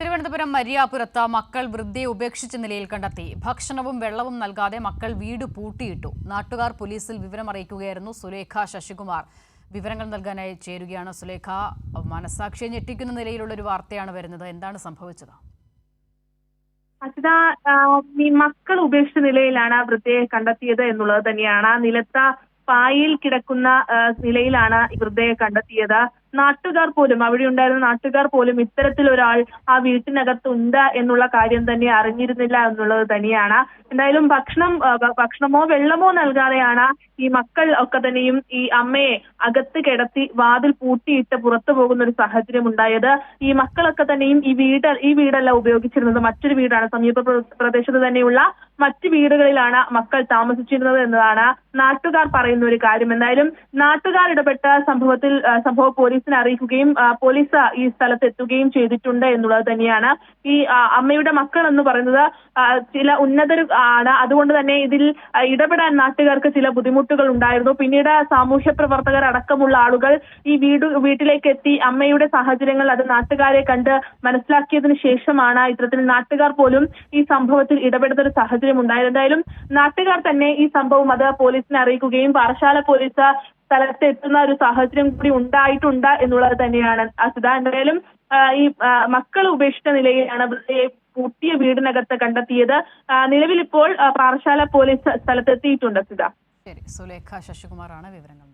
തിരുവനന്തപുരം മരിയാപുരത്ത് മക്കൾ വൃദ്ധയെ ഉപേക്ഷിച്ച നിലയിൽ കണ്ടെത്തി. ഭക്ഷണവും വെള്ളവും നൽകാതെ മക്കൾ വീട് പൂട്ടിയിട്ടു. നാട്ടുകാർ പോലീസിൽ വിവരമറിയിക്കുകയായിരുന്നു. സുലേഖ ശശികുമാർ വിവരങ്ങൾ നൽകാനായി ചേരുകയാണ്. സുലേഖ, മനസാക്ഷിയെ ഞെട്ടിക്കുന്ന നിലയിലുള്ള ഒരു വാർത്തയാണ് വരുന്നത്. എന്താണ് സംഭവിച്ചത്? ഈ മക്കൾ ഉപേക്ഷിച്ച നിലയിലാണ് വൃദ്ധയെ കണ്ടെത്തിയത് എന്നുള്ളത് തന്നെയാണ്. നിലത്ത പായിൽ കിടക്കുന്ന നിലയിലാണ് വൃദ്ധയെ കണ്ടെത്തിയത്. നാട്ടുകാർ പോലും, അവിടെ ഉണ്ടായിരുന്ന നാട്ടുകാർ പോലും ഇത്തരത്തിലൊരാൾ ആ വീട്ടിനകത്തുണ്ട് എന്നുള്ള കാര്യം തന്നെ അറിഞ്ഞിരുന്നില്ല എന്നുള്ളത് തന്നെയാണ്. എന്തായാലും ഭക്ഷണമോ വെള്ളമോ നൽകാതെയാണ് ഈ മക്കൾ ഒക്കെ തന്നെയും ഈ അമ്മയെ അകത്ത് കിടത്തി വാതിൽ പൂട്ടിയിട്ട് പുറത്തു പോകുന്ന ഒരു സാഹചര്യം ഉണ്ടായത്. ഈ മക്കളൊക്കെ തന്നെയും ഈ വീടല്ല ഉപയോഗിച്ചിരുന്നത്, മറ്റൊരു വീടാണ്. സമീപ പ്രദേശത്ത് തന്നെയുള്ള മറ്റു വീടുകളിലാണ് മക്കൾ താമസിച്ചിരുന്നത് എന്നതാണ് നാട്ടുകാർ പറയുന്ന ഒരു കാര്യം. എന്തായാലും നാട്ടുകാർ ഇടപെട്ട സംഭവം പോലീസിനെ അറിയിക്കുകയും പോലീസ് ഈ സ്ഥലത്ത് എത്തുകയും ചെയ്തിട്ടുണ്ട് എന്നുള്ളത് തന്നെയാണ്. ഈ അമ്മയുടെ മക്കൾ എന്ന് പറയുന്നത് ചില ഉന്നതർ ആണ്. അതുകൊണ്ട് തന്നെ ഇതിൽ ഇടപെടാൻ നാട്ടുകാർക്ക് ചില ബുദ്ധിമുട്ടുകൾ ഉണ്ടായിരുന്നു. പിന്നീട് സാമൂഹ്യ പ്രവർത്തകർ അടക്കമുള്ള ആളുകൾ ഈ വീട്ടിലേക്ക് എത്തി അമ്മയുടെ സാഹചര്യങ്ങൾ അത് നാട്ടുകാരെ കണ്ട് മനസ്സിലാക്കിയതിനു ശേഷമാണ് ഇത്തരത്തിൽ നാട്ടുകാർ പോലും ഈ സംഭവത്തിൽ ഇടപെടുന്ന ഒരു സാഹചര്യം ഉണ്ടായത്. എന്തായാലും നാട്ടുകാർ തന്നെ ഈ സംഭവം അത് പോലീസിനെ അറിയിക്കുകയും പാറശാല പോലീസ് സ്ഥലത്ത് എത്തുന്ന ഒരു സാഹചര്യം കൂടി ഉണ്ടായിട്ടുണ്ട് എന്നുള്ളത് തന്നെയാണ് അസിത. എന്തായാലും ഈ മക്കൾ ഉപേക്ഷിച്ച നിലയിലാണ് വൃദ്ധയെ പൂട്ടിയ വീടിനകത്ത് കണ്ടെത്തിയത്. നിലവിൽ ഇപ്പോൾ പാറശാല പോലീസ് സ്ഥലത്തെത്തിയിട്ടുണ്ട് അസിത. ശരി, സുലേഖ ശശികുമാറാണ് വിവരങ്ങൾ.